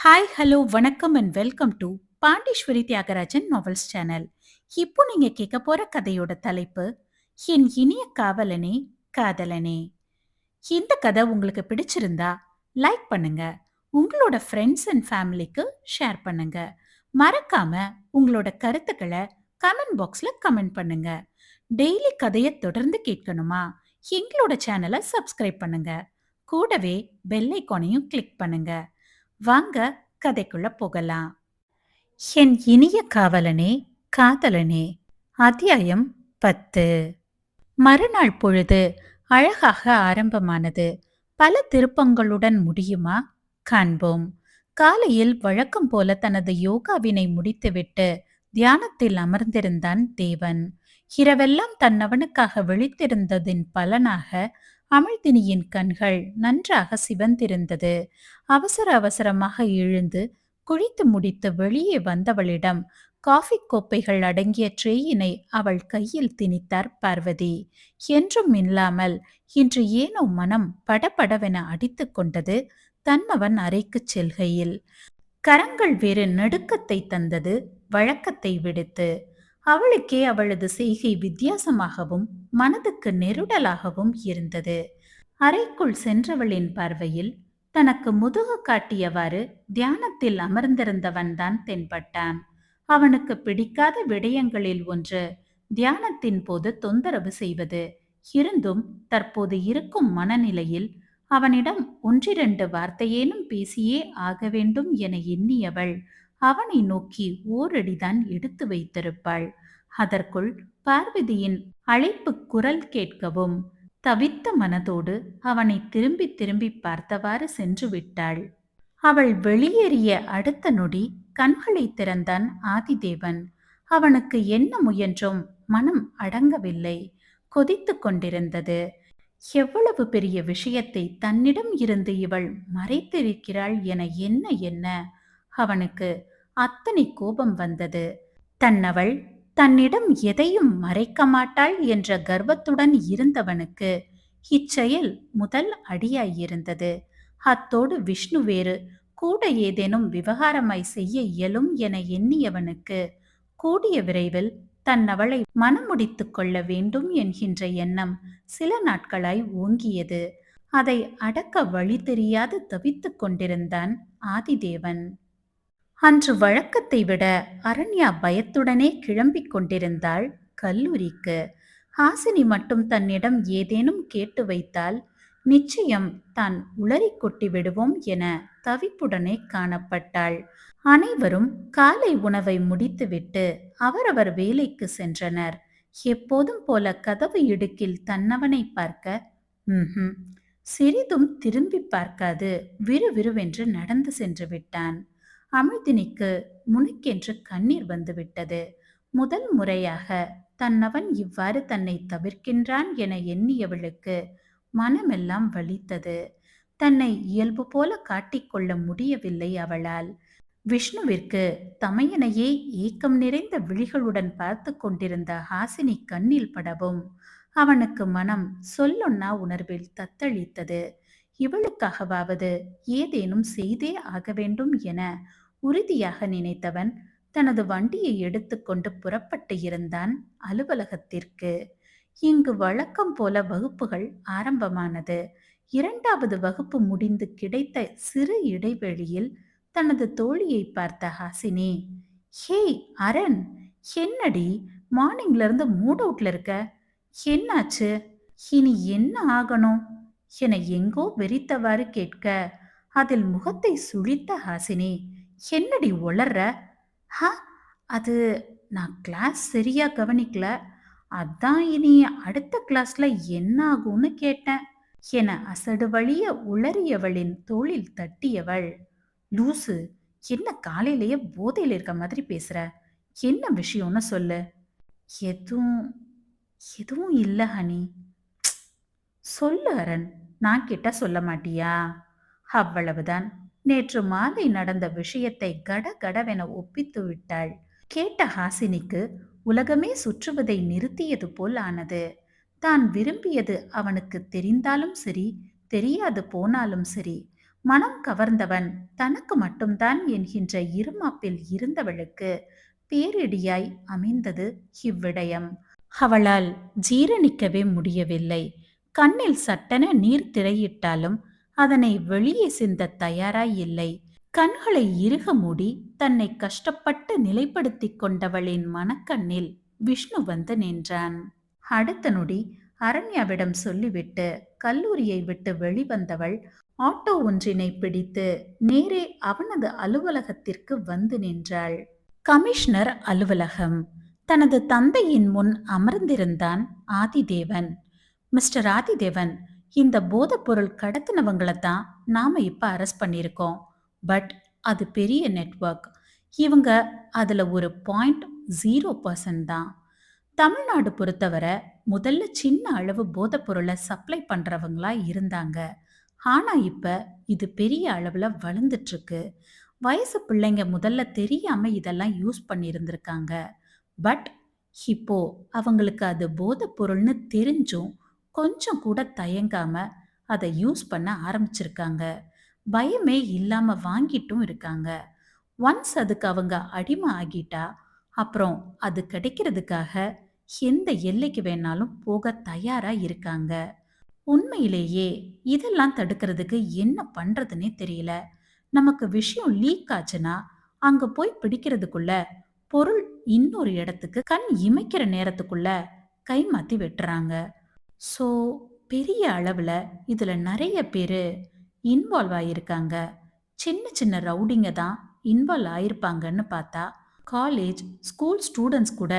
Hi, hello, வணக்கம் and welcome to Pandeeswari Thiyagarajan novels channel. இப்போ நீங்க கேட்க போற கதையோட தலைப்பு என் இனிய காவலனே, காதலனே. இந்த கதை உங்களுக்கு பிடிச்சிருந்தா லைக் பண்ணுங்க. உங்களோட ஃப்ரெண்ட்ஸ் அண்ட் ஃபேமிலிக்கு ஷேர் பண்ணுங்க. மறக்காம உங்களோட கருத்துக்களை கமெண்ட் பாக்ஸ்ல கமெண்ட் பண்ணுங்க. டெய்லி கதையை தொடர்ந்து கேட்கணுமா? எங்களோட சேனலை சப்ஸ்கிரைப் பண்ணுங்க. கூடவே பெல் ஐகானையும் கிளிக் பண்ணுங்க. வாங்க கதைக்குள்ள போகலாம். என் இனிய காவலனே, காதலனே. அத்தியாயம் 10. மறுநாள் பொழுது அழகாக ஆரம்பமானது. பல திருப்பங்களுடன் முடியுமா? காண்போம். காலையில் வழக்கம் போல தனது யோகாவினை முடித்துவிட்டு தியானத்தில் அமர்ந்திருந்தான் தேவன். இரவெல்லாம் தன்னவனுக்காக விழித்திருந்ததின் பலனாக அமிழ்தினியின் கண்கள் நன்றாக சிவந்திருந்தது. அவசர அவசரமாக எழுந்து குளித்து முடித்து வெளியே வந்தவளிடம் காஃபி கோப்பைகள் அடங்கிய ட்ரேயினை அவள் கையில் திணித்தார் பார்வதி. என்றும் இல்லாமல் இன்று ஏனோ மனம் படபடவென அடித்துக் கொண்டது. தன்னவன் அறைக்குச் செல்கையில் கரங்கள் வேறு நடுக்கத்தை தந்தது, வழக்கத்தை விடுத்து. அவளுக்கே அவளது செய்கை வித்தியாசமாகவும் மனதுக்கு நெருடலாகவும் இருந்தது. அறைக்குள் சென்றவளின் பார்வையில் தனக்கு முதுகு காட்டியவாறு தியானத்தில் அமர்ந்திருந்தவன்தான் தென்பட்டான். அவனுக்கு பிடிக்காத விடயங்களில் ஒன்று தியானத்தின் போது தொந்தரவு செய்வது. இருந்தும் தற்போது இருக்கும் மனநிலையில் அவனிடம் ஒன்றிரண்டு வார்த்தையேனும் பேசியே ஆக வேண்டும் என எண்ணியவள் அவனை நோக்கி ஓரடிதான் எடுத்து வைத்திருப்பாள். அதற்குள் பார்வதியின் அழைப்பு குரல் கேட்கவும் தவித்த மனதோடு அவனை திரும்பி திரும்பி பார்த்தவாறு சென்று விட்டாள். அவள் வெளியேறிய அடுத்த நொடி கண்களை திறந்தான் ஆதிதேவன். அவனுக்கு என்ன முயன்றும் மனம் அடங்கவில்லை. கொதித்து கொண்டிருந்தது. எவ்வளவு பெரிய விஷயத்தை தன்னிடம் இருந்து இவள் மறைத்திருக்கிறாள் என எண்ண எண்ண அவனுக்கு அத்தனை கோபம் வந்தது. தன்னவள் தன்னிடம் எதையும் மறைக்க மாட்டாள் என்ற கர்வத்துடன் இருந்தவனுக்கு இச்செயல் முதல் அடியாயிருந்தது. அத்தோடு விஷ்ணு வேறு கூட ஏதேனும் விவகாரமாய் செய்ய இயலும் என எண்ணியவனுக்கு கூடிய விரைவில் தன்னவளை மனமுடித்துக் கொள்ள வேண்டும் என்கின்ற எண்ணம் சில நாட்களாய் ஓங்கியது. அதை அடக்க வழி தெரியாது தவித்துக் கொண்டிருந்தான் ஆதிதேவன். அன்று வழக்கத்தை விட அரண்யா பயத்துடனே கிளம்பிக் கொண்டிருந்தாள் கல்லூரிக்கு. ஹாசினி மட்டும் தன்னிடம் ஏதேனும் கேட்டு வைத்தால் நிச்சயம் தான் உளறி கொட்டி விடுவோம் என தவிப்புடனே காணப்பட்டாள். அனைவரும் காலை உணவை முடித்துவிட்டு அவரவர் வேலைக்கு சென்றனர். எப்போதும் போல கதவு இடுக்கில் தன்னவனை பார்க்க சிறிதும் திரும்பி பார்க்காது விறுவிறுவென்று நடந்து சென்று விட்டான். அமிழ்தினிக்கு முனுக்கென்று கண்ணீர் வந்துவிட்டது. முதல் முறையாக தன்னவன் இவ்வாறு தன்னை தவிர்க்கின்றான் என எண்ணியவளுக்கு மனமெல்லாம் வலித்தது. தன்னை இயல்பு போல காட்டிக்கொள்ள முடியவில்லை அவளால். விஷ்ணுவிற்கு தமையனையே ஏக்கம் நிறைந்த விழிகளுடன் பார்த்து கொண்டிருந்த ஹாசினி கண்ணில் படவும் அவனுக்கு மனம் சொல்லொன்னா உணர்வில் தத்தளித்தது. இவளுக்காகவாவது ஏதேனும் செய்தே ஆக வேண்டும் என உறுதியாக நினைத்தவன் தனது வண்டியை எடுத்துக்கொண்டு புறப்பட்டு இருந்தான் அலுவலகத்திற்கு. இங்கு வழக்கம் போல வகுப்புகள் ஆரம்பமானது. இரண்டாவது வகுப்பு முடிந்து கிடைத்த சிறு இடைவெளியில் தனது தோழியை பார்த்த ஹாசினி, ஹேய் அரண், என்னடி மார்னிங்ல இருந்து மூட் அவுட்ல இருக்க? என்னாச்சு? இனி என்ன ஆகணும் என எங்கோ வெறித்தவாறு கேட்க அதில் முகத்தை சுழித்த ஹாசினி, என்னடி உளர்ற? ஹா, அது நான் கிளாஸ் சரியா கவனிக்கல, அதான் இனி அடுத்த கிளாஸ்ல என்ன ஆகும்னு கேட்டேன் என அசடு வழிய உளறியவளின் தோளில் தட்டியவள், லூசு, என்ன காலையிலேயே போதையில் இருக்க மாதிரி பேசுற? என்ன விஷயம்னு சொல்லு. எதுவும் எதுவும் இல்ல ஹனி. சொல்லு அரண், நான் கிட்ட சொல்ல மாட்டியா? அவ்வளவுதான். நேற்று மாலை நடந்த விஷயத்தை கடகடவென ஒப்பித்து விட்டாள். கேட்ட ஹாசினிக்கு உலகமே சுற்றுவதை நிறுத்தியது போல் ஆனது. தான் விரும்பியது அவனுக்கு தெரிந்தாலும் சரி, தெரியாது போனாலும் சரி, மனம் கவர்ந்தவன் தனக்கு மட்டும்தான் என்கின்ற இருமாப்பில் இருந்தவளுக்கு பேரிடியாய் அமைந்தது இவ்விடயம். அவளால் ஜீரணிக்கவே முடியவில்லை. கண்ணில் சட்டென நீர் திரையிட்டாலும் அதனை வெளியே சிந்த தயாராய் இல்லை. கண்களை இறுக மூடி தன்னை கஷ்டப்பட்டு நிலைப்படுத்திக் கொண்டவளின் மனக்கண்ணில் விஷ்ணு வந்து நின்றான். அடுத்த நொடி அரண்யாவிடம் சொல்லிவிட்டு கல்லூரியை விட்டு வெளிவந்தவள் ஆட்டோ ஒன்றினை பிடித்து நேரே அவனது அலுவலகத்திற்கு வந்து நின்றாள். கமிஷனர் அலுவலகம். தனது தந்தையின் முன் அமர்ந்திருந்தான் ஆதிதேவன். மிஸ்டர் ஆதிதேவன், இந்த போதைப்பொருள் கடத்தினவங்களை தான் நாம இப்ப அரெஸ்ட் பண்ணியிருக்கோம். பட் அது பெரிய நெட்வொர்க். இவங்க அதுல ஒரு 0.0% தான். தமிழ்நாடு பொறுத்தவரை முதல்ல சின்ன அளவு போதைப்பொருளை சப்ளை பண்றவங்களா இருந்தாங்க. ஆனா இப்ப இது பெரிய அளவுல வளர்ந்துட்டு இருக்கு. வயசு பிள்ளைங்க முதல்ல தெரியாம இதெல்லாம் யூஸ் பண்ணியிருந்திருக்காங்க. பட் இப்போ அவங்களுக்கு அது போதைப் பொருள்னு தெரிஞ்சும் கொஞ்சம் கூட தயங்காம அதை யூஸ் பண்ண ஆரம்பிச்சிருக்காங்க. பயமே இல்லாம வாங்கிட்டும் இருக்காங்க. ஒன்ஸ் அதுக்கு அவங்க அடிமை ஆகிட்டா அப்புறம் அது கிடைக்கிறதுக்காக எந்த எல்லைக்கு வேணாலும் போக தயாரா இருக்காங்க. உண்மையிலேயே இதெல்லாம் தடுக்கிறதுக்கு என்ன பண்றதுன்னே தெரியல. நமக்கு விஷயம் லீக் ஆச்சுன்னா அங்க போய் பிடிக்கிறதுக்குள்ள பொருள் இன்னொரு இடத்துக்கு கண் இமைக்கிற நேரத்துக்குள்ள கை மாத்தி வெட்டுறாங்க. ஸோ பெரிய அளவுல இதுல நிறைய பேரு இன்வால்வ் ஆயிருக்காங்க. சின்ன சின்ன ரவுடிங்க தான் இன்வால்வ் ஆயிருப்பாங்கன்னு பார்த்தா காலேஜ் ஸ்கூல் ஸ்டூடெண்ட்ஸ் கூட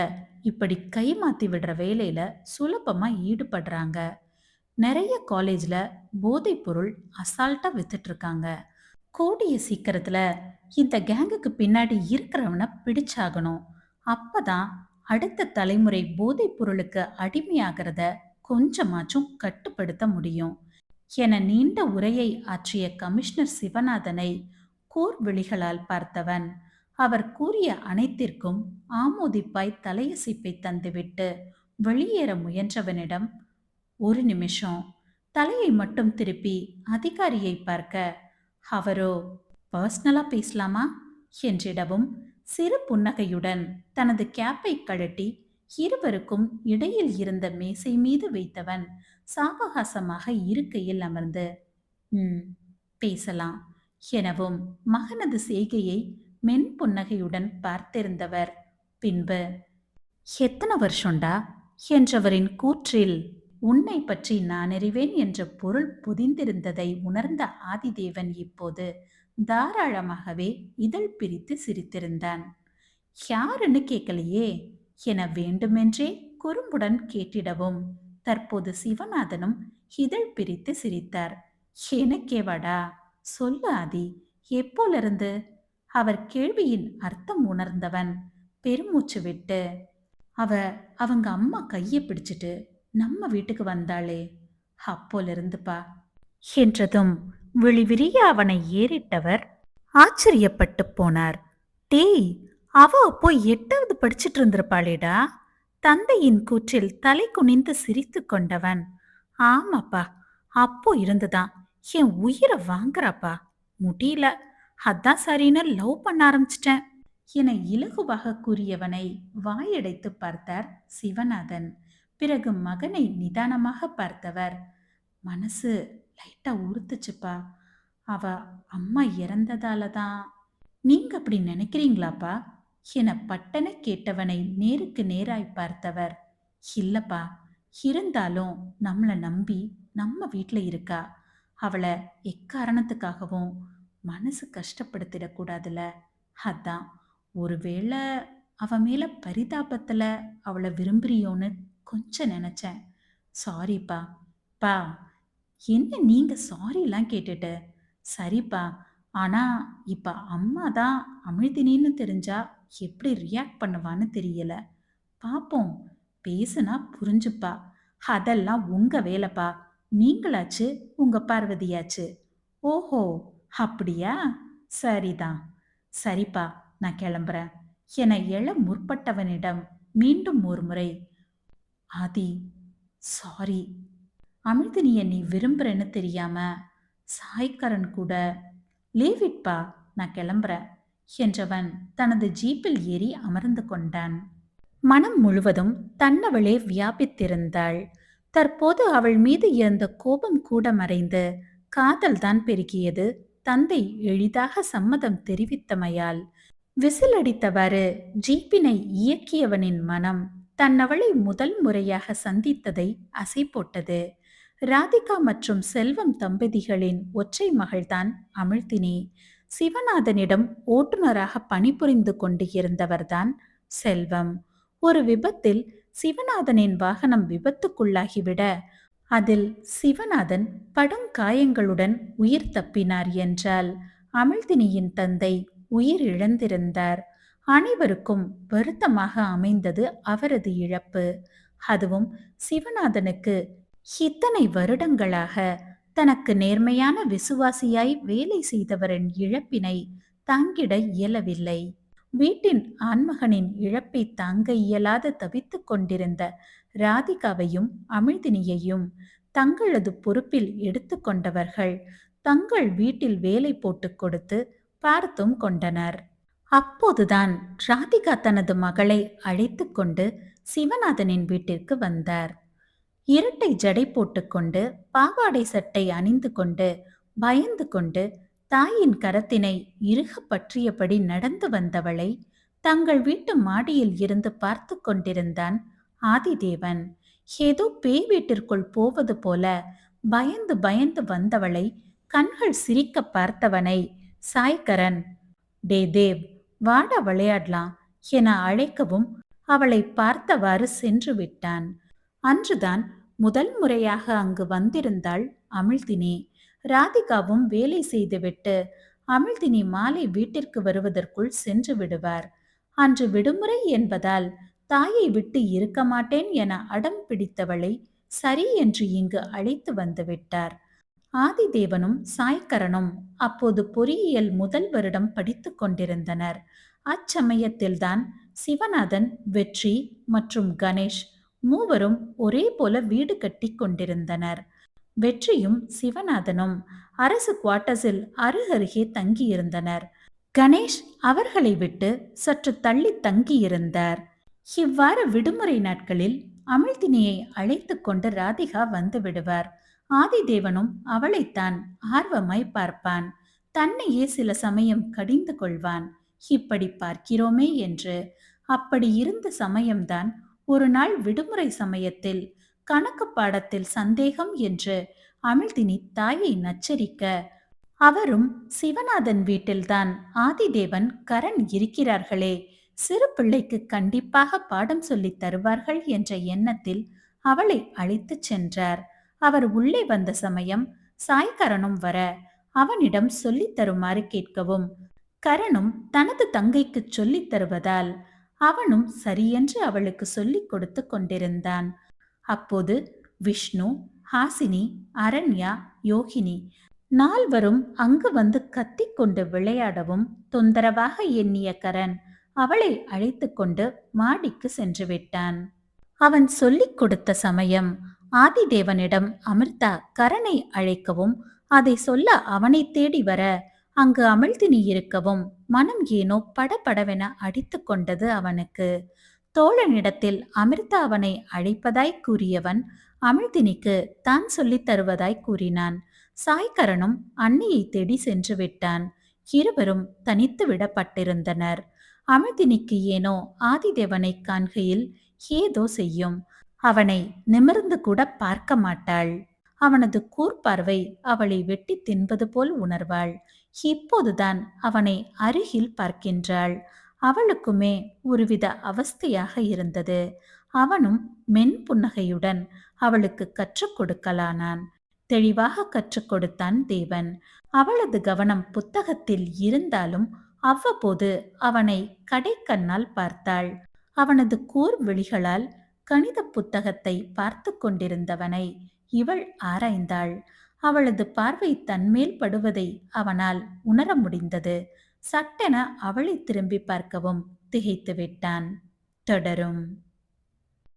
இப்படி கை மாத்தி விடுற வேலையில சுலபமா ஈடுபடுறாங்க. நிறைய காலேஜ்ல போதைப் பொருள் அசால்ட்டா வித்துட்டு இருக்காங்க. கூடிய சீக்கிரத்துல இந்த கேங்குக்கு பின்னாடி இருக்கிறவனை பிடிச்சாகணும். அப்பதான் அடுத்த தலைமுறை போதைப் பொருளுக்கு அடிமையாகிறத கொஞ்சமாச்சும் கட்டுப்படுத்த முடியும் என நீண்ட உரையை ஆற்றிய கமிஷனர் சிவநாதனை கூர்விழிகளால் பார்த்தவன் அவர் கூறிய அனைத்திற்கும் ஆமோதிப்பாய் தலையசைப்பை தந்துவிட்டு வெளியேற முயன்றவனிடம் ஒரு நிமிஷம் தலையை மட்டும் திருப்பி அதிகாரியை பார்க்க அவரோ பர்சனலா பேசலாமா என்றிடவும் சிறு புன்னகையுடன் தனது கேப்பை கழட்டி இருவருக்கும் இடையில் இருந்த மேசை மீது வைத்தவன் சாவகாசமாக இருக்கையில் அமர்ந்து ம் பேசலாம் எனவும் மகனது செய்கையை மென் புன்னகையுடன் பார்த்திருந்தவர் பின்பு எத்தனை வருஷம்டா என்றவரின் கூற்றில் உன்னை பற்றி நான் அறிவேன் என்ற பொருள் பொதிந்திருந்ததை உணர்ந்த ஆதிதேவன் இப்போது தாராளமாகவே இதழ் பிரித்து சிரித்திருந்தான். யாருன்னு கேட்கலையே என வேண்டுமென்றே குறும்புடன் கேட்டிடவும் தற்போது சிவநாதனும் இதழ் பிரித்து சிரித்தார். எனக்கேவாடா, சொல்லு ஆதி, எப்போலிருந்து? அவர் கேள்வியின் அர்த்தம் உணர்ந்தவன் பெருமூச்சு விட்டு அவ அவங்க அம்மா கையை பிடிச்சிட்டு நம்ம வீட்டுக்கு வந்தாளே அப்போலிருந்துப்பா என்றதும் விழிவிரிய அவனை ஏறிட்டவர் ஆச்சரியப்பட்டு போனார். டேய், அவ அப்போ 8வது படிச்சிட்டு இருந்திருப்பாளேடா. தந்தையின் கூற்றில் தலை குனிந்து சிரித்து கொண்டவன் ஆமாப்பா, அப்போ இருந்துதான் என் உயிரை வாங்குறாப்பா. முடியல, அதான் சரின்னு லவ் பண்ண ஆரம்பிச்சிட்டேன் என இலகுவாக கூறியவனை வாயடைத்து பார்த்தார் சிவநாதன். பிறகு மகனை நிதானமாக பார்த்தவர் மனசு லைட்டா உறுத்துச்சுப்பா. அவ அம்மா இறந்ததால தான். நீங்க அப்படி நினைக்கிறீங்களாப்பா என பட்டன கேட்டவனை நேருக்கு நேராய் பார்த்தவர் இல்லப்பா, இருந்தாலும் நம்மளை நம்பி நம்ம வீட்டுல இருக்கா. அவளை எக்காரணத்துக்காகவும் மனசு கஷ்டப்படுத்திடக்கூடாதுல. அதான் ஒருவேளை அவ மேல பரிதாபத்துல அவளை விரும்புறியோன்னு கொஞ்சம் நினைச்சேன். சாரிப்பா. பா, என்ன நீங்க சாரிலாம் கேட்டுட்டு? சரிப்பா, ஆனா இப்ப அம்மா தான் அமிழ்தினின்னு தெரிஞ்சா எப்படி ரியாக்ட் பண்ணுவான்னு தெரியல. பாப்போம், பேசுனா புரிஞ்சுப்பா. அதெல்லாம் உங்க வேலைப்பா. நீங்களாச்சு உங்க பார்வதியாச்சு. ஓஹோ, அப்படியா? சரிதான். சரிப்பா, நான் கிளம்புறேன் என எழ முற்பட்டவனிடம் மீண்டும் ஒரு முறை ஆதி, சாரி. அமிழ்தினிய நீ விரும்புறேன்னு தெரியாம சாய்க்கரன் கூட லீவ் இட்பா, நான் கிளம்புறேன் என்றவன் தனது ஜீப்பில் ஏறி அமர்ந்து கொண்டான். மனம் முழுவதும் தன்னவளே வியாபித்திருந்தாள். தற்போது அவள் மீது இருந்த கோபம் கூட மறைந்து காதல்தான் பெருகியது. தந்தை எளிதாக சம்மதம் தெரிவித்தமையால் விசில் அடித்தவாறு ஜீப்பினை இயக்கியவனின் மனம் தன்னவளை முதல் முறையாக சந்தித்ததை அசை போட்டது. ராதிகா மற்றும் செல்வம் தம்பதிகளின் ஒற்றை மகள்தான் அமிழ்தினி. சிவநாதனிடம் ஓட்டுநராக பணிபுரிந்து கொண்டு இருந்தவர்தான் செல்வம். ஒரு விபத்தில் சிவநாதனின் வாகனம் விபத்துக்குள்ளாகிவிட அதில் சிவநாதன் படும் காயங்களுடன் உயிர் தப்பினார் என்றால் அமிழ்தினியின் தந்தை உயிர் இழந்திருந்தார். அனைவருக்கும் வருத்தமாக அமைந்தது அவரது இழப்பு. அதுவும் சிவநாதனுக்கு இத்தனை வருடங்களாக தனக்கு நேர்மையான விசுவாசியாய் வேலை செய்தவரின் இழப்பினை தாங்கிட இயலவில்லை. வீட்டின் ஆண்மகனின் இழப்பை தாங்க இயலாது தவித்துக் கொண்டிருந்த ராதிகாவையும் அமிழ்தினியையும் தங்களது பொறுப்பில் எடுத்துக்கொண்டவர்கள் தங்கள் வீட்டில் வேலை போட்டுக் கொடுத்து பார்த்தும் கொண்டனர். அப்போதுதான் ராதிகா தனது மகளை அழைத்து கொண்டு சிவநாதனின் வீட்டிற்கு வந்தார். இரட்டை ஜடை போட்டுக்கொண்டு பாவாடை சட்டை அணிந்து கொண்டு பயந்து கொண்டு தாயின் கரத்தினை இறுக பற்றியபடி நடந்து வந்தவளை தங்கள் வீட்டு மாடியில் இருந்து பார்த்து கொண்டிருந்தான் ஆதிதேவன். ஏதோ பேய் வீட்டிற்குள் போவது போல பயந்து பயந்து வந்தவளை கண்கள் சிரிக்க பார்த்தவனை சாய்கரன், டே தேவ், வாடா விளையாடலாம் என அழைக்கவும் அவளை பார்த்தவாறு சென்று விட்டான். அன்றுதான் முதல் முறையாக அங்கு வந்திருந்தாள் அமிழ்தினி. ராதிகாவும் வேலை செய்துவிட்டு அமிழ்தினி மாலை வீட்டிற்கு வருவதற்குள் சென்று விடுவார். அன்று விடுமுறை என்பதால் தாயை விட்டு இருக்க மாட்டேன் என அடம் பிடித்தவளை சரி என்று இங்கு அழைத்து வந்து விட்டார். ஆதிதேவனும் சாய்கரனும் அப்போது பொறியியல் முதல் வருடம் படித்துக் கொண்டிருந்தனர். அச்சமயத்தில்தான் சிவநாதன், வெற்றி மற்றும் கணேஷ் மூவரும் ஒரே போல வீடு கட்டி கொண்டிருந்தனர். வெற்றியும் சிவநாதனும் அரசு குவார்ட்டர்ஸில் அருகருகே தங்கியிருந்தனர். கணேஷ் அவர்களை விட்டு சற்று தள்ளி தங்கியிருந்தார். இவ்வாறு விடுமுறை நாட்களில் அமிழ்தினியை அழைத்து கொண்டு ராதிகா வந்து விடுவார். ஆதிதேவனும் அவளைத்தான் ஆர்வமாய் பார்ப்பான். தன்னையே சில சமயம் கடிந்து கொள்வான், இப்படி பார்க்கிறோமே என்று. அப்படி இருந்த சமயம்தான் ஒரு நாள் விடுமுறை சமயத்தில் கணக்கு பாடத்தில் சந்தேகம் என்று அமிழ்தினி தாயை நச்சரிக்க, அவரும் சிவநாதன் வீட்டில்தான் ஆதிதேவன் கரண் இருக்கிறார்களே, சிறு பிள்ளைக்கு கண்டிப்பாக பாடம் சொல்லித் தருவார்கள் என்ற எண்ணத்தில் அவளை அழைத்துச் சென்றார். அவர் உள்ளே வந்த சமயம் சாய்கரனும் வர அவனிடம் சொல்லித் தருமாறு கேட்கவும், கரனும் தனது தங்கைக்கு சொல்லித் தருவதால் அவனும் சரியென்று அவளுக்கு சொல்லிக் கொடுத்து கொண்டிருந்தான். அப்போது விஷ்ணு, ஹாசினி, அரண்யா, யோகினி நால்வரும் அங்கு வந்து கத்திக்கொண்டு விளையாடவும் தொந்தரவாக எண்ணிய கரண் அவளை அழைத்து கொண்டு மாடிக்கு சென்று விட்டான். அவன் சொல்லிக் கொடுத்த சமயம் ஆதிதேவனிடம் அமிர்தா கரனை அழைக்கவும் அதை சொல்ல அவனை தேடி வர அங்கு அமிழ்தினி இருக்கவும் மனம் ஏனோ படபடவென அடித்து கொண்டது அவனுக்கு. தோழனிடத்தில் அமிர்தா அவனை அழைப்பதாய் கூறியவன் அமிழ்தினிக்கு தான் சொல்லித் தருவதாய் கூறினான். சாய்கரனும் அன்னையை தேடி சென்று விட்டான். இருவரும் தனித்து விடப்பட்டிருந்தனர். அமிழ்தினிக்கு ஏனோ ஆதிதேவனை காண்கையில் ஏதோ செய்யும். அவனை நிமிர்ந்து கூட பார்க்க மாட்டாள். அவனது கூர்பார்வை அவளை வெட்டி தின்பது போல் உணர்வாள். இப்போதுதான் அவனை அருகில் பார்க்கின்றாள். அவளுக்குமே ஒருவித அவஸ்தையாக இருந்தது. அவனும் மென் புன்னகையுடன் அவளுக்கு கற்றுக் கொடுக்கலானான். தெளிவாக கற்றுக் கொடுத்தான் தேவன். அவளது கவனம் புத்தகத்தில் இருந்தாலும் அவ்வப்போது அவனை கடைக்கண்ணால் பார்த்தாள். அவனது கூர் விழிகளால் கணித புத்தகத்தை பார்த்து கொண்டிருந்தவனை இவள் ஆராய்ந்தாள். அவளது பார்வை தன்மேல் படுவதை அவனால் உணர முடிந்தது. சட்டென அவளை திரும்பி பார்க்கவும் திகைத்து விட்டான். தொடரும்.